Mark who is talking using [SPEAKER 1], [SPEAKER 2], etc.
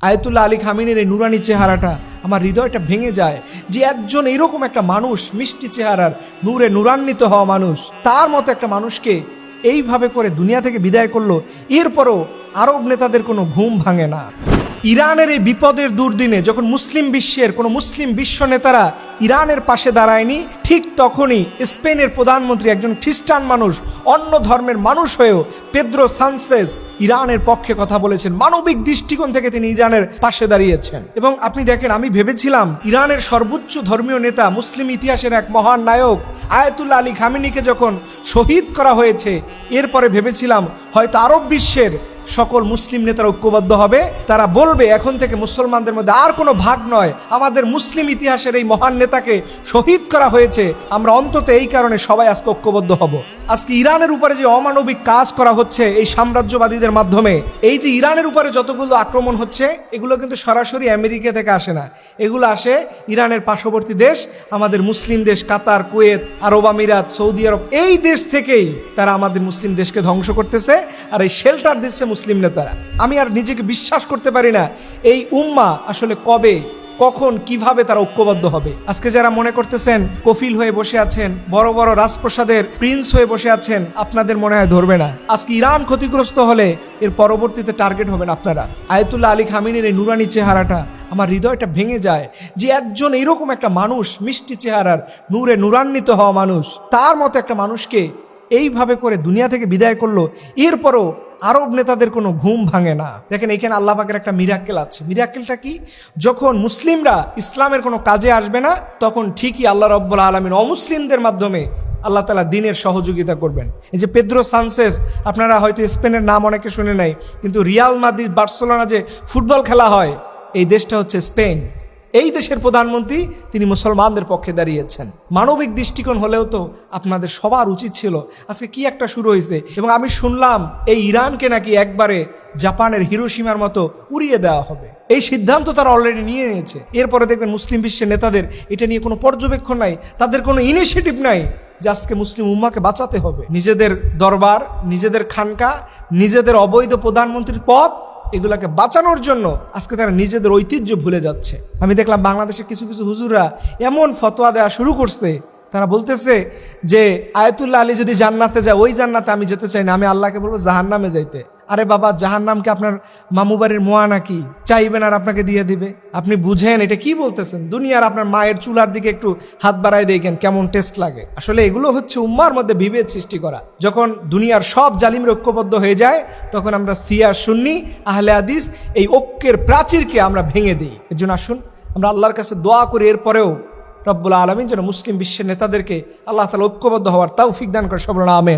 [SPEAKER 1] Ayatollah Ali খামেনির এই নুরানি চেহারাটা আমার হৃদয়টা ভেঙে যায় যে একজন এরকম একটা মানুষ, মিষ্টি চেহারার, নূরে নূরান্বিত হওয়া মানুষ, তার মতো একটা মানুষকে এইভাবে করে দুনিয়া থেকে বিদায় করলো। এরপরও আরব নেতাদের কোনো ঘুম ভাঙে না। ইরানের এই বিপদের দুর্দিনে যখন মুসলিম বিশ্বের কোনো মুসলিম বিশ্ব নেতারা ইরানের পাশে দাঁড়ায়নি, ঠিক তখনই স্পেনের প্রধানমন্ত্রী, একজন খ্রিস্টান মানুষ, অন্য ধর্মের মানুষ হয়েও পেদ্রো সানচেজ ইরানের পক্ষে কথা বলেছেন। মানবিক দৃষ্টিকোণ থেকে তিনি ইরানের পাশে দাঁড়িয়েছেন। এবং আপনি দেখেন, আমি ভেবেছিলাম ইরানের সর্বোচ্চ ধর্মীয় নেতা, মুসলিম ইতিহাসের এক মহান নায়ক আয়াতুল্লাহ আলী খামেনিকে যখন শহীদ করা হয়েছে, এরপরে ভেবেছিলাম হয়তো আরব বিশ্বের সকল মুসলিম নেতারা ঐক্যবদ্ধ হবে, তারা বলবে এখন থেকে মুসলমানদের মধ্যে আর কোনো ভাগ নয়, আমাদের মুসলিম ইতিহাসের এই মহান নেতাকে শহীদ করা হয়েছে, আমরা অন্তত এই কারণে সবাই আজকে ঐক্যবদ্ধ হব। আজকে ইরানের উপরে যে অমানবিক কাজ করা হচ্ছে এই সাম্রাজ্যবাদীদের মাধ্যমে, এই যে ইরানের উপরে যতগুলো আক্রমণ হচ্ছে, এগুলো কিন্তু সরাসরি আমেরিকা থেকে আসে না, এগুলো আসে ইরানের পার্শ্ববর্তী দেশ, আমাদের মুসলিম দেশ কাতার, কুয়েত, আরব আমিরাত, সৌদি আরব, এই দেশ থেকেই তারা আমাদের মুসলিম দেশকে ধ্বংস করতেছে আর এই শেল্টার দিচ্ছে মুসলিম নেতারা। আমি আর নিজেকে বিশ্বাস করতে পারি না এই উম্মাহ আসলে কবে, কখন, কিভাবে তারা ঐক্যবদ্ধ হবে। আজকে যারা মনে করতেছেন কফিল হয়ে বসে আছেন, বড় বড় রাজপ্রসাদের প্রিন্স হয়ে বসে আছেন, আপনাদের মনে হয় ধরবে না। আজকে ইরান ক্ষতিগ্রস্ত হলে এর পরবর্তীতে টার্গেট হবেন আপনারা। আয়াতুল্লাহ আলী খামেনির এই নুরানি চেহারাটা আমার হৃদয়টা ভেঙে যায় যে একজন এরকম একটা মানুষ, মিষ্টি চেহারার, নূরে নূরান্বিত হওয়া মানুষ, তার মতো একটা মানুষকে এইভাবে করে দুনিয়া থেকে বিদায় করলো। এরপরও আরব নেতাদের কোনো ঘুম ভাঙে না। দেখেন, এখানে আল্লাহ পাকের একটা মিরাক্কেল আছে। মিরাক্কেলটা কি? যখন মুসলিমরা ইসলামের কোনো কাজে আসবে না, তখন ঠিকই আল্লাহ রাব্বুল আলামিন অমুসলিমদের মাধ্যমে আল্লাহ তাআলা দ্বীনের সহযোগিতা করবেন। এই যে পেদ্রো সানচেজ, আপনারা হয়তো স্পেনের নাম অনেকে শুনে নাই, কিন্তু রিয়াল মাদ্রিদ, বার্সেলোনা যে ফুটবল খেলা হয়, এই দেশটা হচ্ছে স্পেন। এই দেশের প্রধানমন্ত্রী, তিনি মুসলমানদের পক্ষে দাঁড়িয়েছেন। মানবিক দৃষ্টিকোণ হলেও তো আপনাদের সবার উচিত ছিল। আজকে কি একটা শুরু হয়েছে, এবং আমি শুনলাম এই ইরানকে নাকি একবারে জাপানের হিরোশিমার মতো উড়িয়ে দেওয়া হবে। এই সিদ্ধান্ত তারা অলরেডি নিয়ে নিয়েছে। এরপরে দেখবেন মুসলিম বিশ্বের নেতাদের এটা নিয়ে কোনো পর্যবেক্ষণ নাই, তাদের কোনো ইনিশিয়েটিভ নাই যে আজকে মুসলিম উম্মাকে বাঁচাতে হবে। নিজেদের দরবার, নিজেদের খানকা, নিজেদের অবৈধ প্রধানমন্ত্রীর পদ, এগুলাকে বাঁচানোর জন্য আজকে তারা নিজেদের ঐতিহ্য ভুলে যাচ্ছে। আমি দেখলাম বাংলাদেশের কিছু কিছু হুজুররা এমন ফতোয়া দেওয়া শুরু করছে, তারা বলতেছে যে আয়াতুল্লাহ আলী যদি জান্নাতে যায়, ওই জান্নাতে আমি যেতে চাই না, আমি আল্লাহকে বলবো জাহান্নামে যাইতে। আরে বাবা, জাহান্নামকে আপনার মামু বাড়ির মোয়া নাকি? চাইবেন আর আপনাকে দিয়ে দিবে? আপনি বুঝেন এটা কি বলতেছেন? দুনিয়ার আপনার মায়ের চুলার দিকে একটু হাত বাড়ায় দেখেন কেমন টেস্ট লাগে। আসলে এগুলো হচ্ছে উম্মার মধ্যে বিভেদ সৃষ্টি করা। যখন দুনিয়ার সব জালিম ঐক্যবদ্ধ হয়ে যায়, তখন আমরা শিয়া, সুন্নি, আহলে হাদিস এই ঐক্যের প্রাচীরকে আমরা ভেঙে দিই। এর জন্য আসুন আমরা আল্লাহর কাছে দোয়া করি, এরপরেও রব্বুল আলামিন যেন মুসলিম বিশ্বের নেতাদেরকে আল্লাহ তাআলা ঐক্যবদ্ধ হওয়ার তৌফিক দান করে। সবাই আমিন।